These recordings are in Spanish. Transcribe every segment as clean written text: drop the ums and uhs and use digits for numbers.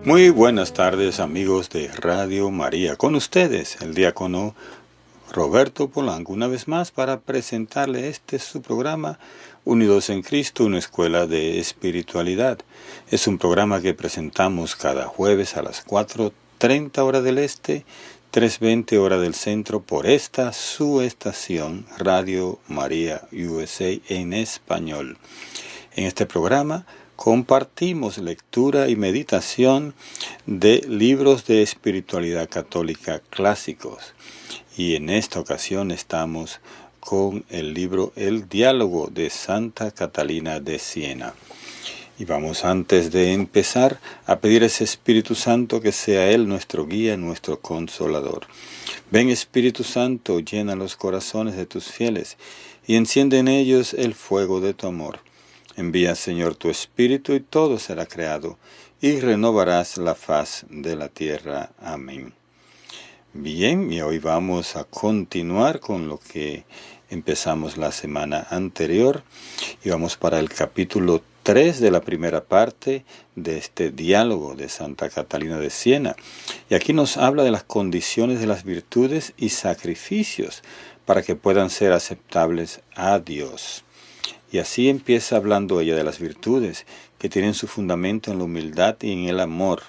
Muy buenas tardes, amigos de Radio María. Con ustedes, el diácono Roberto Polanco, una vez más para presentarle su programa Unidos en Cristo, una escuela de espiritualidad. Es un programa que presentamos cada jueves a las 4:30 hora del este, 3:20 hora del centro, por su estación Radio María USA en español. En este programa compartimos lectura y meditación de libros de espiritualidad católica clásicos. Y en esta ocasión estamos con el libro El Diálogo de Santa Catalina de Siena. Y vamos, antes de empezar, a pedir a ese Espíritu Santo que sea Él nuestro guía, nuestro consolador. Ven, Espíritu Santo, llena los corazones de tus fieles y enciende en ellos el fuego de tu amor. Envía, Señor, tu Espíritu y todo será creado, y renovarás la faz de la tierra. Amén. Bien, y hoy vamos a continuar con lo que empezamos la semana anterior, y vamos para el capítulo 3 de la primera parte de este diálogo de Santa Catalina de Siena. Y aquí nos habla de las condiciones de las virtudes y sacrificios para que puedan ser aceptables a Dios. Y así empieza hablando ella de las virtudes, que tienen su fundamento en la humildad y en el amor.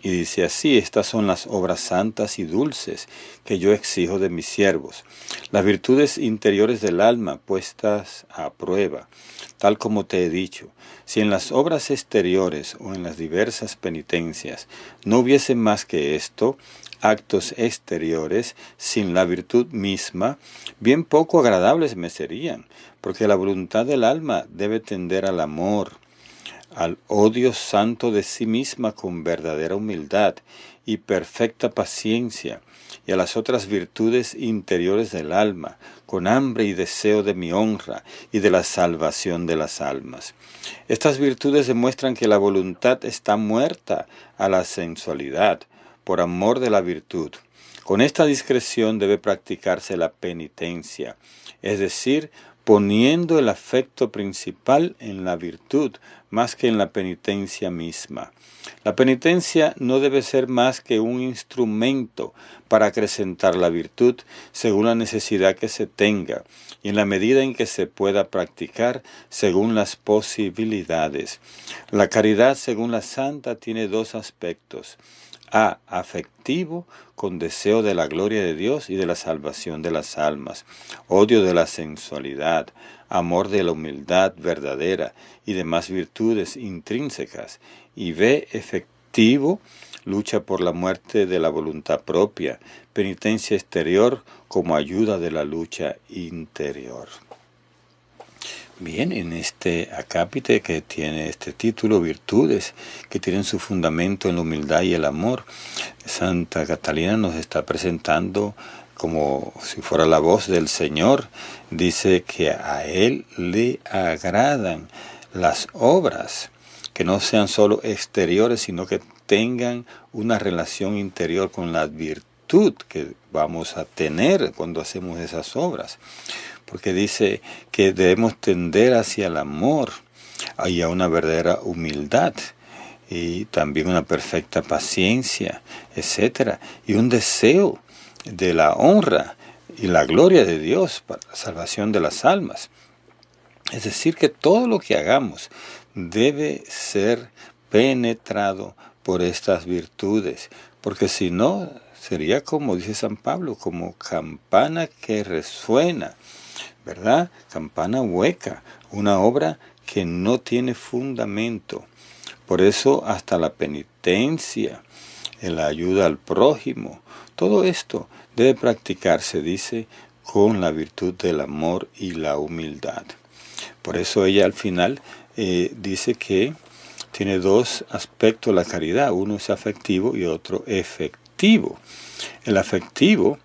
Y dice así: estas son las obras santas y dulces que yo exijo de mis siervos, las virtudes interiores del alma puestas a prueba, tal como te he dicho. Si en las obras exteriores o en las diversas penitencias no hubiese más que esto, actos exteriores sin la virtud misma, bien poco agradables me serían, porque la voluntad del alma debe tender al amor, al odio santo de sí misma con verdadera humildad y perfecta paciencia, y a las otras virtudes interiores del alma, con hambre y deseo de mi honra y de la salvación de las almas. Estas virtudes demuestran que la voluntad está muerta a la sensualidad, por amor de la virtud. Con esta discreción debe practicarse la penitencia, es decir, poniendo el afecto principal en la virtud más que en la penitencia misma. La penitencia no debe ser más que un instrumento para acrecentar la virtud según la necesidad que se tenga y en la medida en que se pueda practicar según las posibilidades. La caridad, según la santa, tiene dos aspectos: A, afectivo, con deseo de la gloria de Dios y de la salvación de las almas, odio de la sensualidad, amor de la humildad verdadera y demás virtudes intrínsecas. Y B, efectivo, lucha por la muerte de la voluntad propia, penitencia exterior como ayuda de la lucha interior. Bien, en este acápite que tiene este título, Virtudes, que tienen su fundamento en la humildad y el amor, Santa Catalina nos está presentando como si fuera la voz del Señor. Dice que a Él le agradan las obras, que no sean solo exteriores, sino que tengan una relación interior con la virtud que vamos a tener cuando hacemos esas obras. Porque dice que debemos tender hacia el amor y a una verdadera humildad y también una perfecta paciencia, etcétera, y un deseo de la honra y la gloria de Dios para la salvación de las almas. Es decir, que todo lo que hagamos debe ser penetrado por estas virtudes, porque si no, sería como dice San Pablo, como campana que resuena, ¿verdad? Campana hueca, una obra que no tiene fundamento. Por eso hasta la penitencia, la ayuda al prójimo, todo esto debe practicarse, dice, con la virtud del amor y la humildad. Por eso ella al final dice que tiene dos aspectos la caridad, uno es afectivo y otro efectivo. El afectivo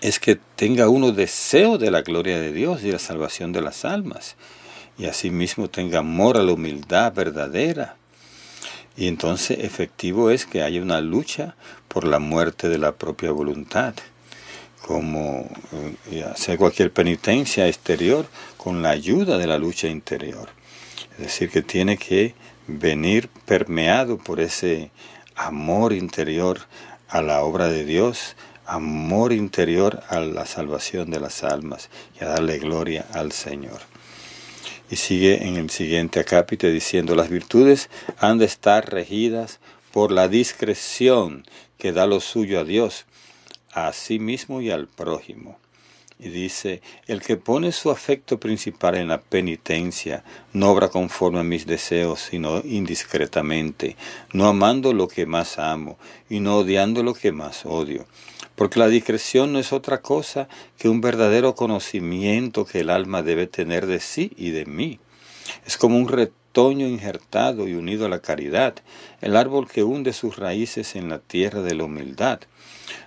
es que tenga uno deseo de la gloria de Dios y la salvación de las almas, y asimismo tenga amor a la humildad verdadera. Y entonces efectivo es que haya una lucha por la muerte de la propia voluntad, como hacer cualquier penitencia exterior con la ayuda de la lucha interior. Es decir, que tiene que venir permeado por ese amor interior a la obra de Dios, amor interior a la salvación de las almas y a darle gloria al Señor. Y sigue en el siguiente acápite diciendo: las virtudes han de estar regidas por la discreción que da lo suyo a Dios, a sí mismo y al prójimo. Y dice: el que pone su afecto principal en la penitencia no obra conforme a mis deseos, sino indiscretamente, no amando lo que más amo y no odiando lo que más odio. Porque la discreción no es otra cosa que un verdadero conocimiento que el alma debe tener de sí y de mí. Es como un retoño injertado y unido a la caridad, el árbol que hunde sus raíces en la tierra de la humildad.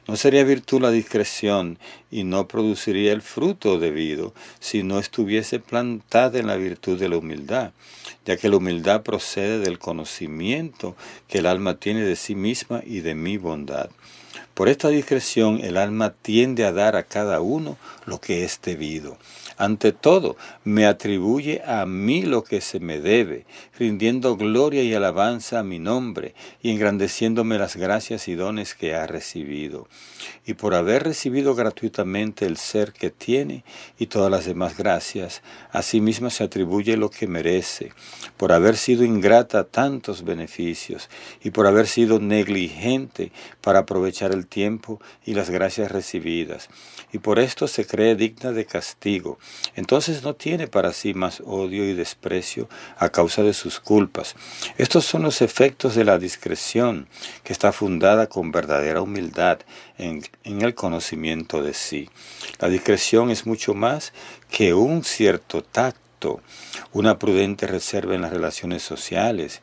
No sería virtud la discreción y no produciría el fruto debido si no estuviese plantada en la virtud de la humildad, ya que la humildad procede del conocimiento que el alma tiene de sí misma y de mi bondad. Por esta discreción el alma tiende a dar a cada uno lo que es debido. Ante todo, me atribuye a mí lo que se me debe, rindiendo gloria y alabanza a mi nombre y engrandeciéndome las gracias y dones que ha recibido. Y por haber recibido gratuitamente el ser que tiene y todas las demás gracias, a sí misma se atribuye lo que merece, por haber sido ingrata a tantos beneficios y por haber sido negligente para aprovechar el tiempo y las gracias recibidas, y por esto se cree digna de castigo. Entonces no tiene para sí más odio y desprecio a causa de sus culpas. Estos son los efectos de la discreción, que está fundada con verdadera humildad en el conocimiento de sí. La discreción es mucho más que un cierto tacto, una prudente reserva en las relaciones sociales.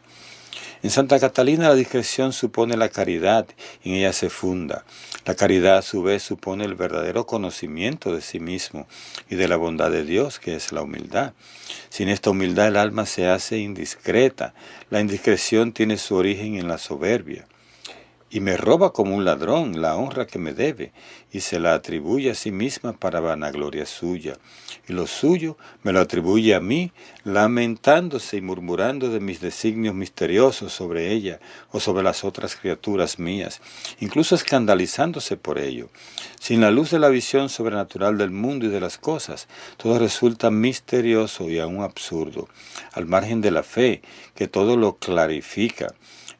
En Santa Catalina la discreción supone la caridad, en ella se funda. La caridad a su vez supone el verdadero conocimiento de sí mismo y de la bondad de Dios, que es la humildad. Sin esta humildad el alma se hace indiscreta. La indiscreción tiene su origen en la soberbia. Y me roba como un ladrón la honra que me debe, y se la atribuye a sí misma para vanagloria suya. Y lo suyo me lo atribuye a mí, lamentándose y murmurando de mis designios misteriosos sobre ella o sobre las otras criaturas mías, incluso escandalizándose por ello. Sin la luz de la visión sobrenatural del mundo y de las cosas, todo resulta misterioso y aún absurdo, al margen de la fe, que todo lo clarifica.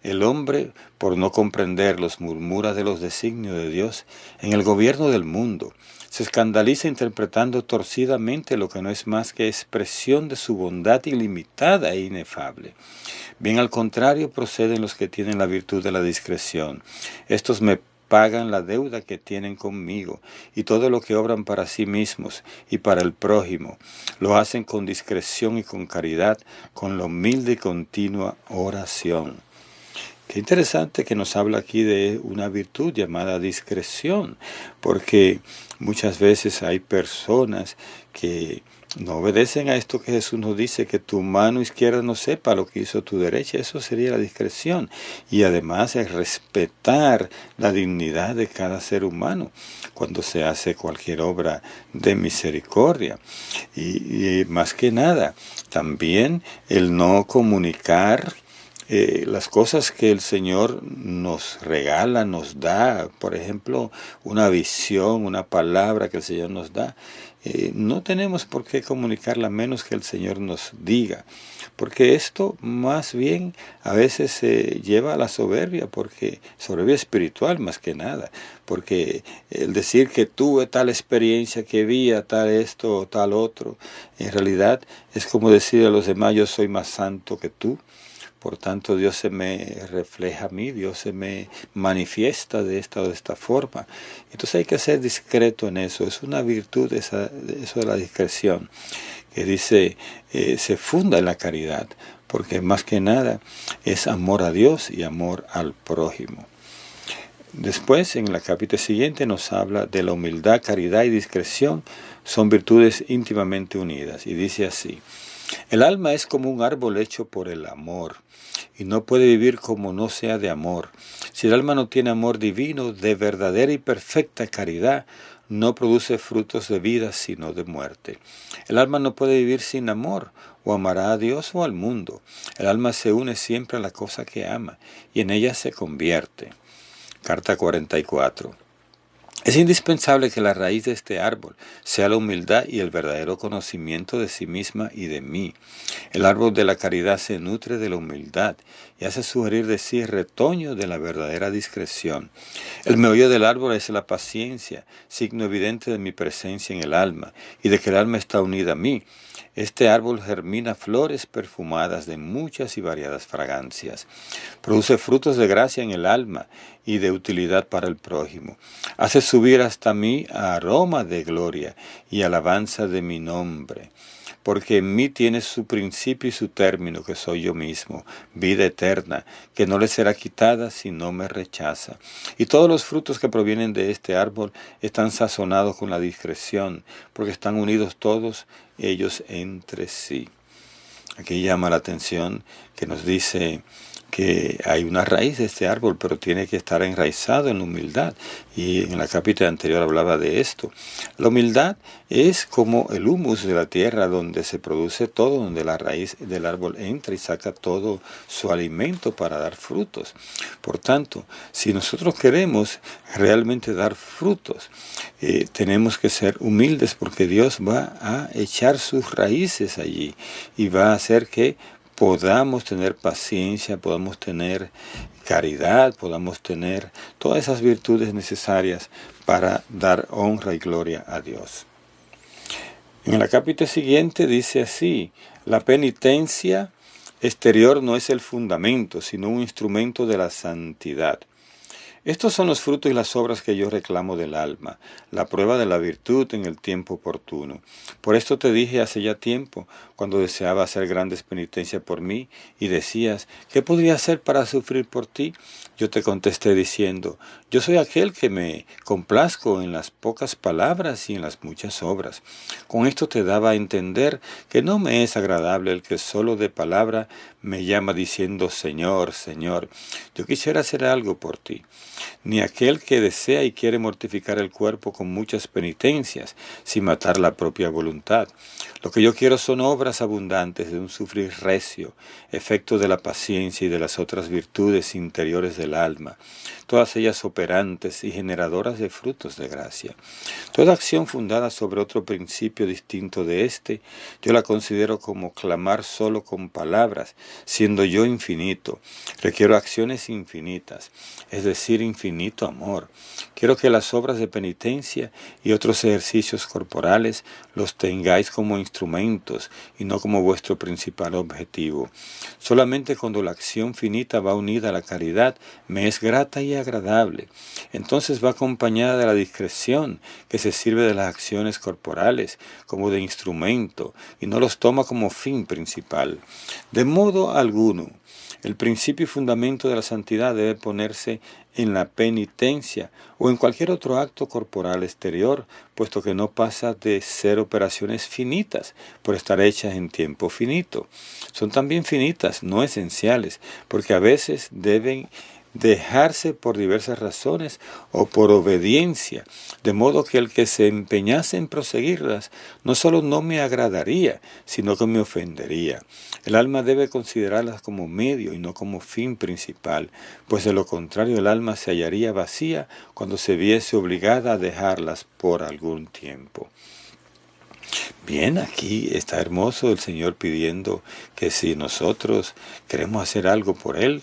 El hombre, por no comprenderlos, murmura de los designios de Dios en el gobierno del mundo. Se escandaliza interpretando torcidamente lo que no es más que expresión de su bondad ilimitada e inefable. Bien al contrario proceden los que tienen la virtud de la discreción. Estos me pagan la deuda que tienen conmigo, y todo lo que obran para sí mismos y para el prójimo, lo hacen con discreción y con caridad, con la humilde y continua oración. Qué interesante que nos habla aquí de una virtud llamada discreción, porque muchas veces hay personas que no obedecen a esto que Jesús nos dice, que tu mano izquierda no sepa lo que hizo tu derecha. Eso sería la discreción. Y además es respetar la dignidad de cada ser humano cuando se hace cualquier obra de misericordia. Y más que nada, también el no comunicar las cosas que el Señor nos regala, nos da, por ejemplo, una visión, una palabra que el Señor nos da, no tenemos por qué comunicarla menos que el Señor nos diga, porque esto más bien a veces se lleva a la soberbia, porque soberbia espiritual más que nada, porque el decir que tuve tal experiencia, que vi a tal esto o tal otro, en realidad es como decir a los demás: yo soy más santo que tú. Por tanto, Dios se me refleja a mí, Dios se me manifiesta de esta o de esta forma. Entonces hay que ser discreto en eso. Es una virtud eso de la discreción, que dice, se funda en la caridad, porque más que nada es amor a Dios y amor al prójimo. Después, en la capítulo siguiente, nos habla de la humildad, caridad y discreción. Son virtudes íntimamente unidas. Y dice así: el alma es como un árbol hecho por el amor, y no puede vivir como no sea de amor. Si el alma no tiene amor divino, de verdadera y perfecta caridad, no produce frutos de vida, sino de muerte. El alma no puede vivir sin amor, o amará a Dios o al mundo. El alma se une siempre a la cosa que ama y en ella se convierte. Carta 44. Es indispensable que la raíz de este árbol sea la humildad y el verdadero conocimiento de sí misma y de mí. El árbol de la caridad se nutre de la humildad y hace sugerir de sí retoño de la verdadera discreción. El meollo del árbol es la paciencia, signo evidente de mi presencia en el alma y de que el alma está unida a mí. Este árbol germina flores perfumadas de muchas y variadas fragancias. Produce frutos de gracia en el alma y de utilidad para el prójimo. Hace subir hasta mí aroma de gloria y alabanza de mi nombre. Porque en mí tiene su principio y su término, que soy yo mismo, vida eterna, que no le será quitada si no me rechaza. Y todos los frutos que provienen de este árbol están sazonados con la discreción, porque están unidos todos ellos entre sí. Aquí llama la atención que nos dice que hay una raíz de este árbol, pero tiene que estar enraizado en la humildad. Y en la capítulo anterior hablaba de esto. La humildad es como el humus de la tierra donde se produce todo, donde la raíz del árbol entra y saca todo su alimento para dar frutos. Por tanto, si nosotros queremos realmente dar frutos, tenemos que ser humildes porque Dios va a echar sus raíces allí y va a hacer que podamos tener paciencia, podamos tener caridad, podamos tener todas esas virtudes necesarias para dar honra y gloria a Dios. En el capítulo siguiente dice así: la penitencia exterior no es el fundamento, sino un instrumento de la santidad. Estos son los frutos y las obras que yo reclamo del alma, la prueba de la virtud en el tiempo oportuno. Por esto te dije hace ya tiempo, cuando deseaba hacer grandes penitencias por mí, y decías, ¿qué podría hacer para sufrir por ti? Yo te contesté diciendo, yo soy aquel que me complazco en las pocas palabras y en las muchas obras. Con esto te daba a entender que no me es agradable el que solo de palabra me llama diciendo, Señor, Señor. Yo quisiera hacer algo por ti. Ni aquel que desea y quiere mortificar el cuerpo con muchas penitencias, sin matar la propia voluntad. Lo que yo quiero son obras abundantes de un sufrir recio, efecto de la paciencia y de las otras virtudes interiores del alma, todas ellas operantes y generadoras de frutos de gracia. Toda acción fundada sobre otro principio distinto de este, yo la considero como clamar solo con palabras, siendo yo infinito. Requiero acciones infinitas, es decir, infinito amor. Quiero que las obras de penitencia y otros ejercicios corporales los tengáis como instrumentos y no como vuestro principal objetivo. Solamente cuando la acción finita va unida a la caridad, me es grata y agradable. Entonces va acompañada de la discreción, que se sirve de las acciones corporales como de instrumento y no los toma como fin principal. De modo alguno, el principio y fundamento de la santidad debe ponerse en la penitencia o en cualquier otro acto corporal exterior, puesto que no pasa de ser operaciones finitas por estar hechas en tiempo finito. Son también finitas, no esenciales, porque a veces deben dejarse por diversas razones o por obediencia, de modo que el que se empeñase en proseguirlas no solo no me agradaría, sino que me ofendería. El alma debe considerarlas como medio y no como fin principal, pues de lo contrario el alma se hallaría vacía cuando se viese obligada a dejarlas por algún tiempo. Bien, aquí está hermoso el Señor pidiendo que si nosotros queremos hacer algo por Él,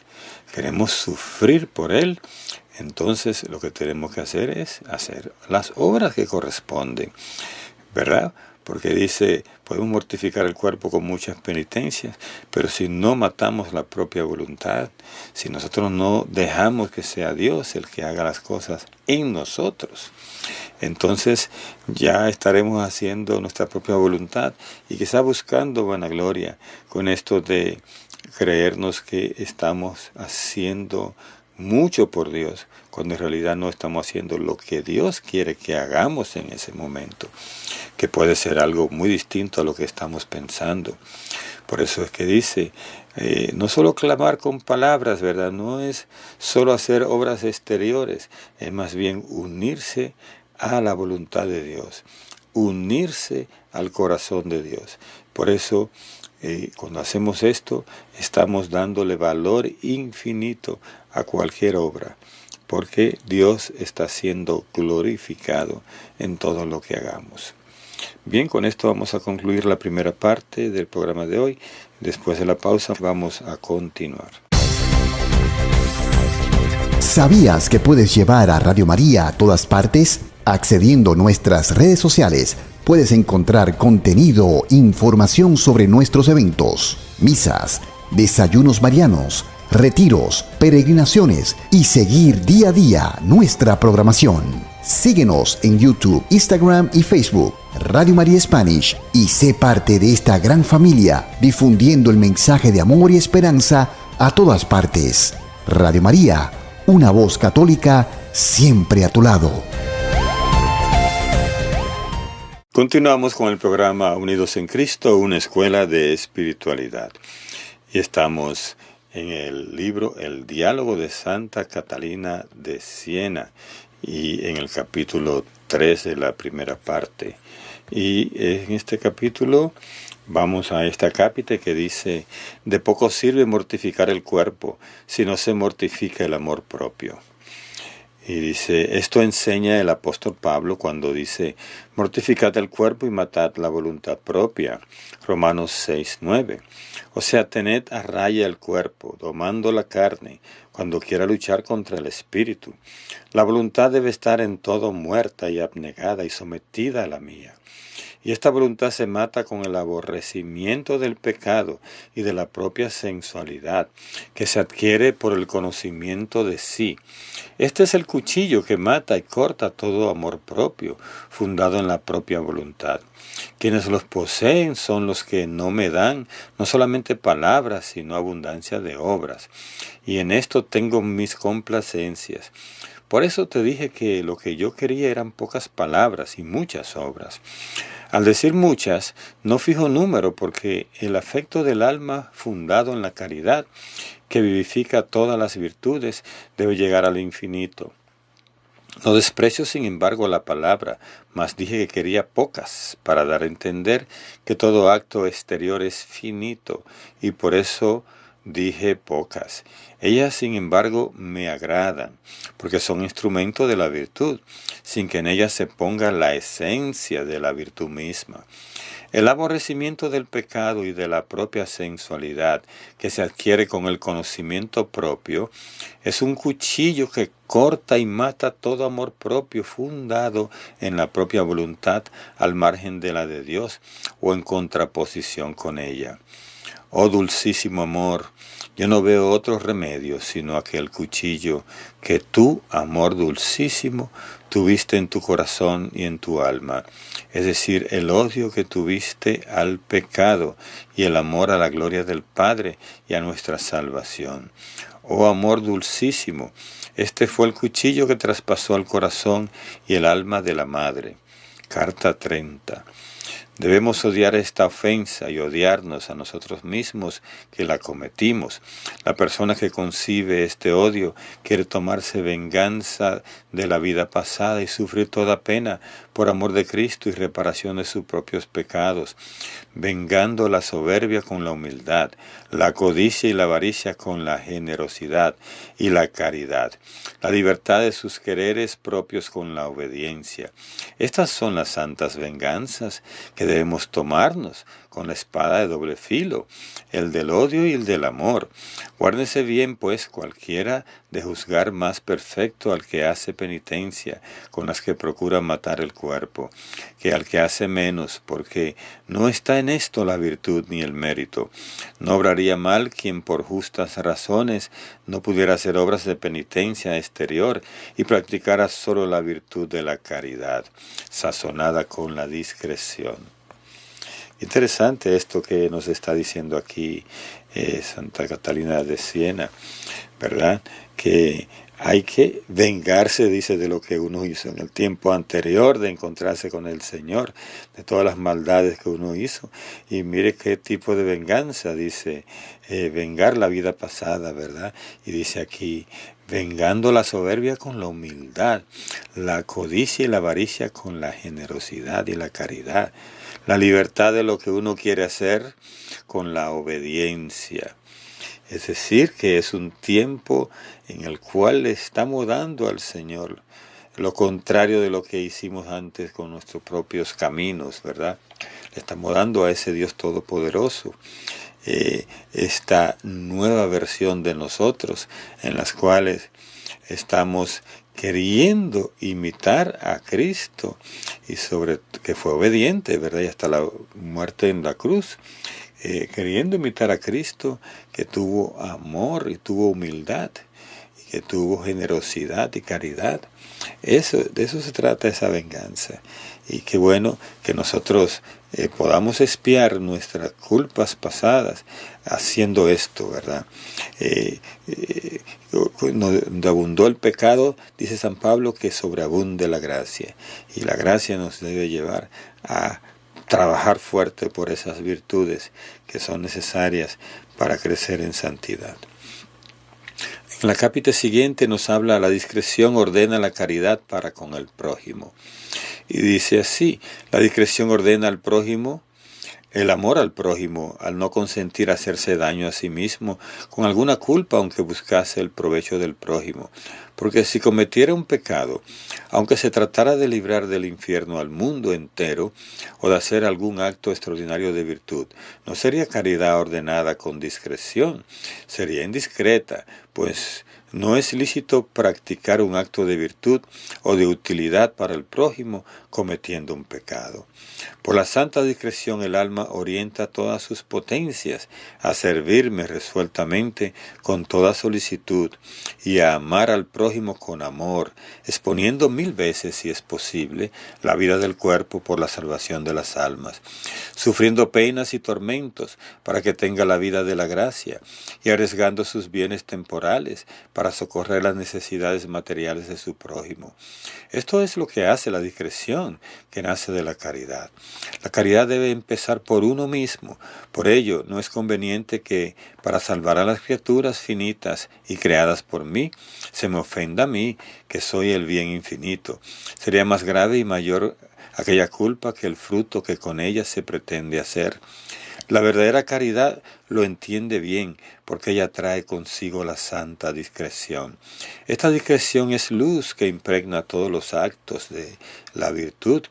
queremos sufrir por Él, entonces lo que tenemos que hacer es hacer las obras que corresponden, ¿verdad? Porque dice, podemos mortificar el cuerpo con muchas penitencias, pero si no matamos la propia voluntad, si nosotros no dejamos que sea Dios el que haga las cosas en nosotros, entonces ya estaremos haciendo nuestra propia voluntad y quizá buscando vanagloria con esto de creernos que estamos haciendo mucho por Dios, cuando en realidad no estamos haciendo lo que Dios quiere que hagamos en ese momento, que puede ser algo muy distinto a lo que estamos pensando. Por eso es que dice, no solo clamar con palabras, ¿verdad? No es solo hacer obras exteriores, es más bien unirse a la voluntad de Dios, unirse al corazón de Dios. Por eso Cuando hacemos esto, estamos dándole valor infinito a cualquier obra, porque Dios está siendo glorificado en todo lo que hagamos. Bien, con esto vamos a concluir la primera parte del programa de hoy. Después de la pausa vamos a continuar. ¿Sabías que puedes llevar a Radio María a todas partes? Accediendo a nuestras redes sociales, puedes encontrar contenido, información sobre nuestros eventos, misas, desayunos marianos, retiros, peregrinaciones y seguir día a día nuestra programación. Síguenos en YouTube, Instagram y Facebook, Radio María Spanish, y sé parte de esta gran familia, difundiendo el mensaje de amor y esperanza a todas partes. Radio María, una voz católica siempre a tu lado. Continuamos con el programa Unidos en Cristo, una escuela de espiritualidad. Y estamos en el libro El diálogo de Santa Catalina de Siena, y en el capítulo 3 de la primera parte. Y en este capítulo vamos a esta cápita que dice: de poco sirve mortificar el cuerpo si no se mortifica el amor propio. Y dice, esto enseña el apóstol Pablo cuando dice: mortificad el cuerpo y matad la voluntad propia. Romanos 6:9. O sea, tened a raya el cuerpo, domando la carne, cuando quiera luchar contra el espíritu. La voluntad debe estar en todo muerta y abnegada y sometida a la mía. Y esta voluntad se mata con el aborrecimiento del pecado y de la propia sensualidad, que se adquiere por el conocimiento de sí. Este es el cuchillo que mata y corta todo amor propio, fundado en la propia voluntad. Quienes los poseen son los que no me dan, no solamente palabras, sino abundancia de obras. Y en esto tengo mis complacencias. Por eso te dije que lo que yo quería eran pocas palabras y muchas obras. Al decir muchas, no fijo número, porque el afecto del alma fundado en la caridad, que vivifica todas las virtudes, debe llegar al infinito. No desprecio, sin embargo, la palabra, mas dije que quería pocas, para dar a entender que todo acto exterior es finito, y por eso dije pocas. Ellas, sin embargo, me agradan, porque son instrumento de la virtud, sin que en ellas se ponga la esencia de la virtud misma. El aborrecimiento del pecado y de la propia sensualidad, que se adquiere con el conocimiento propio, es un cuchillo que corta y mata todo amor propio fundado en la propia voluntad, al margen de la de Dios o en contraposición con ella. Oh dulcísimo amor, yo no veo otro remedio sino aquel cuchillo que tú, amor dulcísimo, tuviste en tu corazón y en tu alma, es decir, el odio que tuviste al pecado y el amor a la gloria del Padre y a nuestra salvación. Oh amor dulcísimo, este fue el cuchillo que traspasó el corazón y el alma de la Madre. Carta 30. Debemos odiar esta ofensa y odiarnos a nosotros mismos que la cometimos. La persona que concibe este odio quiere tomarse venganza de la vida pasada y sufrir toda pena por amor de Cristo y reparación de sus propios pecados, vengando la soberbia con la humildad, la codicia y la avaricia con la generosidad y la caridad, la libertad de sus quereres propios con la obediencia. Estas son las santas venganzas que debemos tomarnos con la espada de doble filo, el del odio y el del amor. Guárdese bien, pues, cualquiera de juzgar más perfecto al que hace penitencia con las que procura matar el cuerpo, que al que hace menos, porque no está en esto la virtud ni el mérito. No obraría mal quien por justas razones no pudiera hacer obras de penitencia exterior y practicara solo la virtud de la caridad, sazonada con la discreción. Interesante esto que nos está diciendo aquí Santa Catalina de Siena, ¿verdad? Que hay que vengarse, dice, de lo que uno hizo en el tiempo anterior de encontrarse con el Señor, de todas las maldades que uno hizo. Y mire qué tipo de venganza, dice, vengar la vida pasada, ¿verdad? Y dice aquí, vengando la soberbia con la humildad, la codicia y la avaricia con la generosidad y la caridad, la libertad de lo que uno quiere hacer con la obediencia. Es decir, que es un tiempo en el cual le estamos dando al Señor lo contrario de lo que hicimos antes con nuestros propios caminos, ¿verdad? Le estamos dando a ese Dios todopoderoso esta nueva versión de nosotros, en las cuales estamos queriendo imitar a Cristo, y sobre que fue obediente, ¿verdad? Y hasta la muerte en la cruz. Queriendo imitar a Cristo, que tuvo amor y tuvo humildad, y que tuvo generosidad y caridad. De eso se trata esa venganza. Y qué bueno que nosotros podamos expiar nuestras culpas pasadas haciendo esto, ¿verdad? Donde abundó el pecado, dice San Pablo, que sobreabunde la gracia. Y la gracia nos debe llevar a trabajar fuerte por esas virtudes que son necesarias para crecer en santidad. En la cápita siguiente nos habla: la discreción ordena la caridad para con el prójimo. Y dice así: la discreción ordena al prójimo el amor al prójimo, al no consentir hacerse daño a sí mismo con alguna culpa, aunque buscase el provecho del prójimo. Porque si cometiera un pecado, aunque se tratara de librar del infierno al mundo entero, o de hacer algún acto extraordinario de virtud, no sería caridad ordenada con discreción, sería indiscreta, pues no es lícito practicar un acto de virtud o de utilidad para el prójimo cometiendo un pecado. Por la santa discreción el alma orienta todas sus potencias a servirme resueltamente con toda solicitud y a amar al prójimo con amor, exponiendo 1000 veces, si es posible, la vida del cuerpo por la salvación de las almas, sufriendo penas y tormentos para que tenga la vida de la gracia, y arriesgando sus bienes temporales para socorrer las necesidades materiales de su prójimo. Esto es lo que hace la discreción, que nace de la caridad. La caridad debe empezar por uno mismo. Por ello, no es conveniente que, para salvar a las criaturas finitas y creadas por mí, se me ofenda a mí, que soy el bien infinito. Sería más grave y mayor aquella culpa que el fruto que con ella se pretende hacer. La verdadera caridad lo entiende bien, porque ella trae consigo la santa discreción. Esta discreción es luz que impregna todos los actos de la virtud,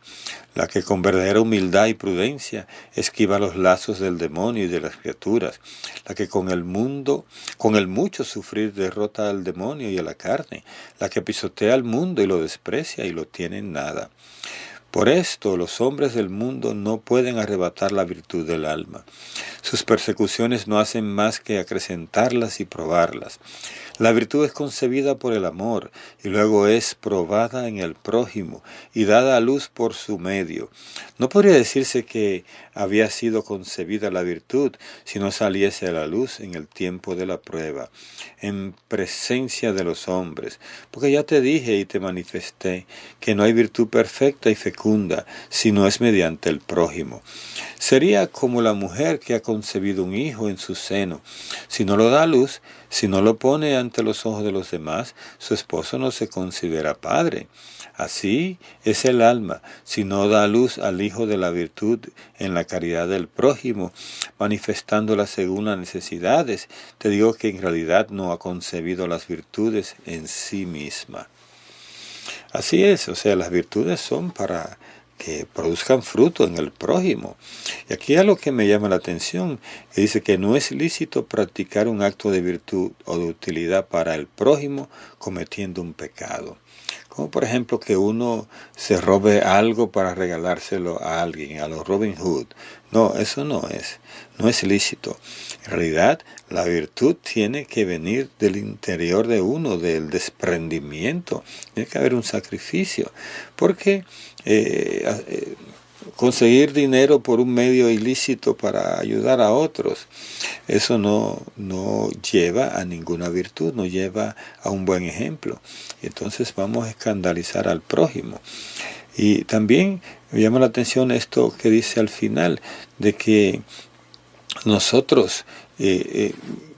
la que con verdadera humildad y prudencia esquiva los lazos del demonio y de las criaturas, la que con el mucho sufrir derrota al demonio y a la carne, la que pisotea al mundo y lo desprecia y lo tiene en nada. Por esto los hombres del mundo no pueden arrebatar la virtud del alma. Sus persecuciones no hacen más que acrecentarlas y probarlas. La virtud es concebida por el amor y luego es probada en el prójimo y dada a luz por su medio. No podría decirse que había sido concebida la virtud si no saliese a la luz en el tiempo de la prueba, en presencia de los hombres, porque ya te dije y te manifesté que no hay virtud perfecta y fecunda si no es mediante el prójimo. Sería como la mujer que ha concebido un hijo en su seno. Si no lo da a luz, si no lo pone ante los ojos de los demás, su esposo no se considera padre. Así es el alma, si no da a luz al hijo de la virtud en la caridad del prójimo, manifestándola según las necesidades, te digo que en realidad no ha concebido las virtudes en sí misma. Así es, o sea, las virtudes son para que produzcan fruto en el prójimo. Y aquí es lo que me llama la atención, que dice que no es lícito practicar un acto de virtud o de utilidad para el prójimo cometiendo un pecado. Como por ejemplo que uno se robe algo para regalárselo a alguien, a los Robin Hood. No, eso no es lícito. En realidad, la virtud tiene que venir del interior de uno, del desprendimiento. Tiene que haber un sacrificio, porque conseguir dinero por un medio ilícito para ayudar a otros, eso no lleva a ninguna virtud, no lleva a un buen ejemplo. Y entonces vamos a escandalizar al prójimo. Y también me llama la atención esto que dice al final, de que nosotros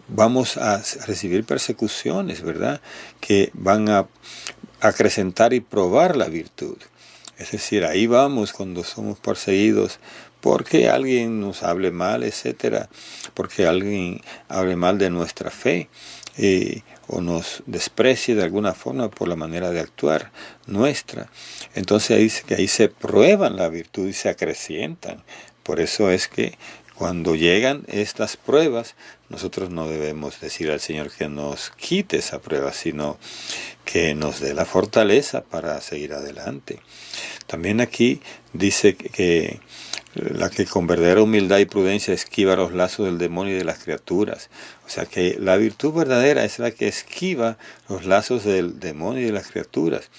vamos a recibir persecuciones, ¿verdad? Que van a acrecentar y probar la virtud. Es decir, ahí vamos cuando somos perseguidos porque alguien nos hable mal, etcétera, porque alguien hable mal de nuestra fe, o nos desprecie de alguna forma por la manera de actuar nuestra. Entonces ahí dice que ahí se prueban la virtud y se acrecientan. Por eso es que cuando llegan estas pruebas, nosotros no debemos decir al Señor que nos quite esa prueba, sino que nos dé la fortaleza para seguir adelante. También aquí dice que la que con verdadera humildad y prudencia esquiva los lazos del demonio y de las criaturas. O sea que la virtud verdadera es la que esquiva los lazos del demonio y de las criaturas.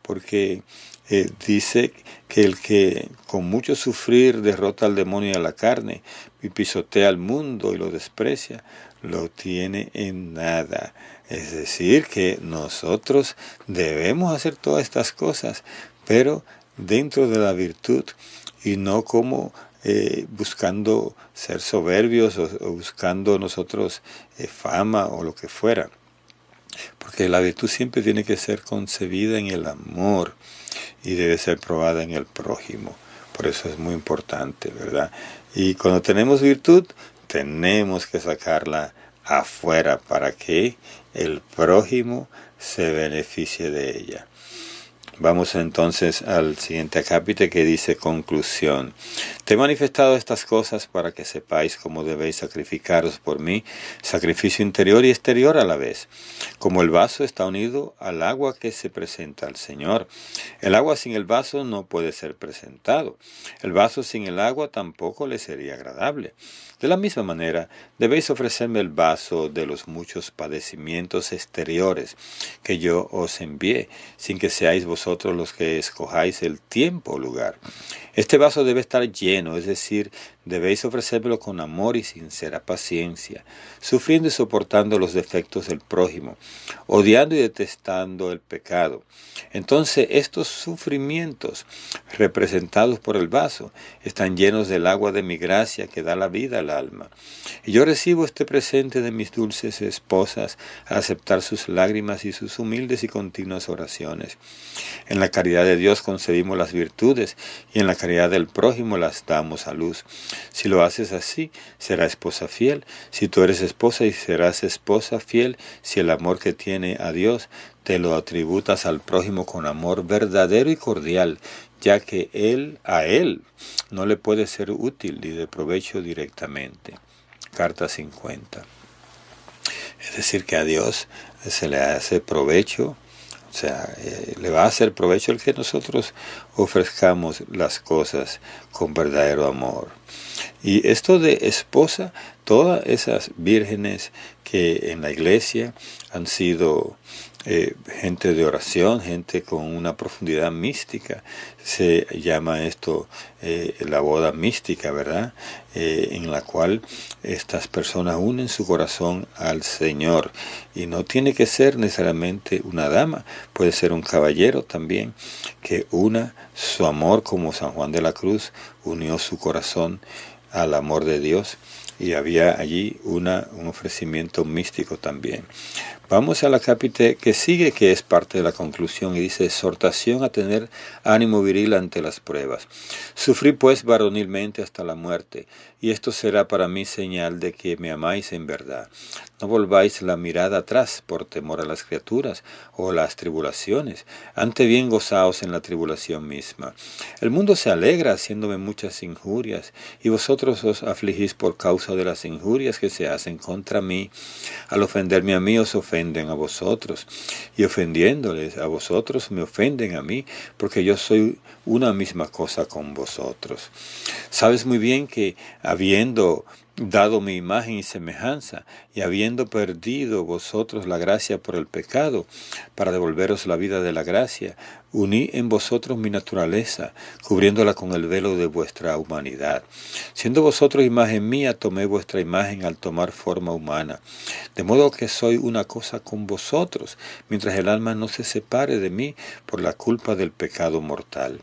Porque dice que el que con mucho sufrir derrota al demonio y a la carne y pisotea al mundo y lo desprecia, lo tiene en nada. Es decir, que nosotros debemos hacer todas estas cosas, pero dentro de la virtud y no como buscando ser soberbios o buscando nosotros fama o lo que fuera. Porque la virtud siempre tiene que ser concebida en el amor y debe ser probada en el prójimo. Por eso es muy importante, ¿verdad? Y cuando tenemos virtud, tenemos que sacarla afuera para que el prójimo se beneficie de ella. Vamos entonces al siguiente acápite que dice conclusión. Te he manifestado estas cosas para que sepáis cómo debéis sacrificaros por mí, sacrificio interior y exterior a la vez. Como el vaso está unido al agua que se presenta al Señor. El agua sin el vaso no puede ser presentado. El vaso sin el agua tampoco le sería agradable. De la misma manera, debéis ofrecerme el vaso de los muchos padecimientos exteriores que yo os envié, sin que seáis vosotros los que escojáis el tiempo o lugar. Este vaso debe estar lleno, es decir, debéis ofrecérmelo con amor y sincera paciencia, sufriendo y soportando los defectos del prójimo, odiando y detestando el pecado. Entonces estos sufrimientos, representados por el vaso, están llenos del agua de mi gracia que da la vida al alma. Y yo recibo este presente de mis dulces esposas al aceptar sus lágrimas y sus humildes y continuas oraciones. En la caridad de Dios concebimos las virtudes y en la caridad del prójimo las damos a luz. Si lo haces así, será esposa fiel. Si tú eres esposa y serás esposa fiel, si el amor que tiene a Dios te lo atributas al prójimo con amor verdadero y cordial, ya que a él no le puede ser útil ni de provecho directamente. Carta 50. Es decir, que a Dios se le hace provecho, o sea, le va a hacer provecho el que nosotros ofrezcamos las cosas con verdadero amor. Y esto de esposa, todas esas vírgenes que en la iglesia han sido gente de oración, gente con una profundidad mística, se llama esto la boda mística, ¿verdad? En la cual estas personas unen su corazón al Señor. Y no tiene que ser necesariamente una dama, puede ser un caballero también, que una su amor como San Juan de la Cruz unió su corazón al amor de Dios. Y había allí un ofrecimiento místico también. Vamos a la acápite que sigue, que es parte de la conclusión, y dice: exhortación a tener ánimo viril ante las pruebas. Sufrí pues varonilmente hasta la muerte, y esto será para mí señal de que me amáis en verdad. No volváis la mirada atrás por temor a las criaturas o las tribulaciones, ante bien gozaos en la tribulación misma. El mundo se alegra haciéndome muchas injurias, y vosotros os afligís por causa de las injurias que se hacen contra mí. Al ofenderme a mí os ofenden a vosotros, y ofendiéndoles a vosotros me ofenden a mí, porque yo soy una misma cosa con vosotros. Sabes muy bien que habiendo dado mi imagen y semejanza, y habiendo perdido vosotros la gracia por el pecado, para devolveros la vida de la gracia, uní en vosotros mi naturaleza, cubriéndola con el velo de vuestra humanidad. Siendo vosotros imagen mía, tomé vuestra imagen al tomar forma humana. De modo que soy una cosa con vosotros, mientras el alma no se separe de mí por la culpa del pecado mortal.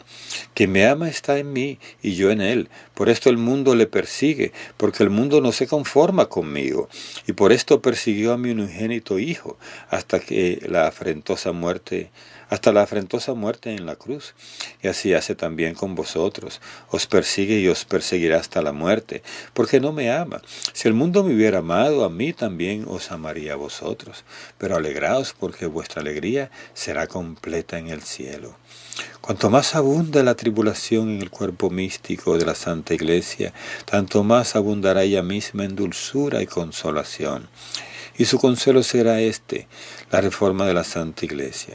Quien me ama está en mí, y yo en él. Por esto el mundo le persigue, porque el mundo mundo no se conforma conmigo, y por esto persiguió a mi unigénito Hijo, hasta la afrentosa muerte en la cruz. Y así hace también con vosotros. Os persigue y os perseguirá hasta la muerte, porque no me ama. Si el mundo me hubiera amado, a mí también os amaría a vosotros. Pero alegraos, porque vuestra alegría será completa en el cielo. Cuanto más abunda la tribulación en el cuerpo místico de la Santa Iglesia, tanto más abundará ella misma en dulzura y consolación. Y su consuelo será la reforma de la Santa Iglesia.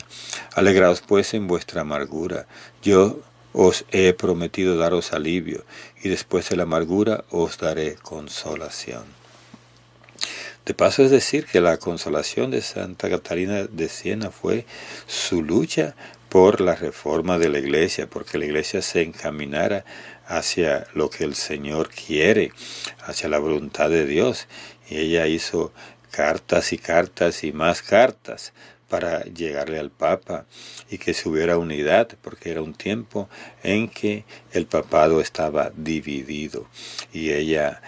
Alegraos pues en vuestra amargura. Yo os he prometido daros alivio, y después de la amargura os daré consolación. De paso es decir que la consolación de Santa Catalina de Siena fue su lucha por la reforma de la Iglesia, porque la Iglesia se encaminara hacia lo que el Señor quiere, hacia la voluntad de Dios. Y ella hizo cartas y cartas y más cartas para llegarle al Papa y que se hubiera unidad, porque era un tiempo en que el papado estaba dividido, y ella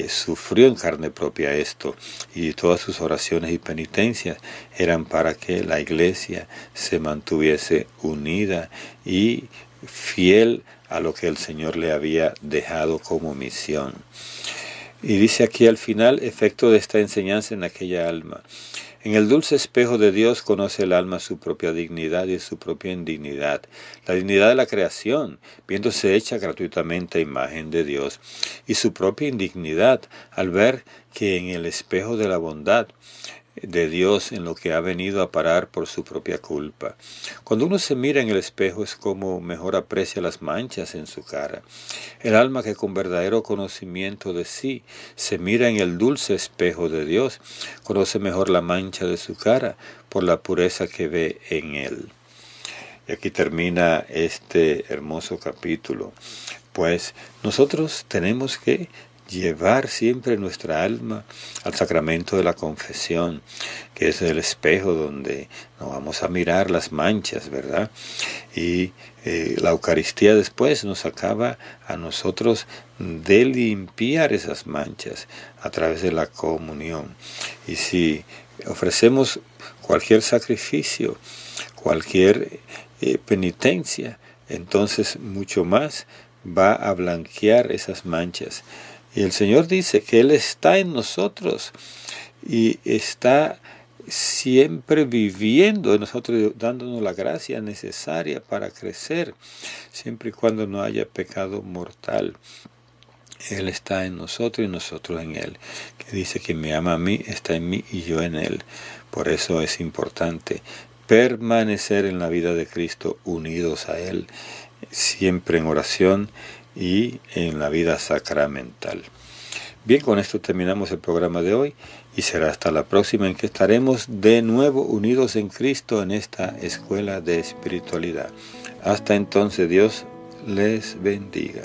sufrió en carne propia esto, y todas sus oraciones y penitencias eran para que la Iglesia se mantuviese unida y fiel a lo que el Señor le había dejado como misión. Y dice aquí al final, efecto de esta enseñanza en aquella alma. En el dulce espejo de Dios conoce el alma su propia dignidad y su propia indignidad, la dignidad de la creación, viéndose hecha gratuitamente a imagen de Dios, y su propia indignidad al ver que en el espejo de la bondad de Dios en lo que ha venido a parar por su propia culpa. Cuando uno se mira en el espejo es como mejor aprecia las manchas en su cara. El alma que con verdadero conocimiento de sí se mira en el dulce espejo de Dios, conoce mejor la mancha de su cara por la pureza que ve en él. Y aquí termina este hermoso capítulo. Pues nosotros tenemos que llevar siempre nuestra alma al sacramento de la confesión, que es el espejo donde nos vamos a mirar las manchas, ¿verdad? Y la Eucaristía después nos acaba a nosotros de limpiar esas manchas a través de la comunión. Y si ofrecemos cualquier sacrificio, cualquier penitencia, entonces mucho más va a blanquear esas manchas. Y el Señor dice que Él está en nosotros y está siempre viviendo en nosotros, dándonos la gracia necesaria para crecer, siempre y cuando no haya pecado mortal. Él está en nosotros y nosotros en Él, que dice que me ama a mí, está en mí y yo en Él. Por eso es importante permanecer en la vida de Cristo unidos a Él, siempre en oración y en la vida sacramental. Bien, con esto terminamos el programa de hoy y será hasta la próxima en que estaremos de nuevo unidos en Cristo en esta escuela de espiritualidad. Hasta entonces, Dios les bendiga.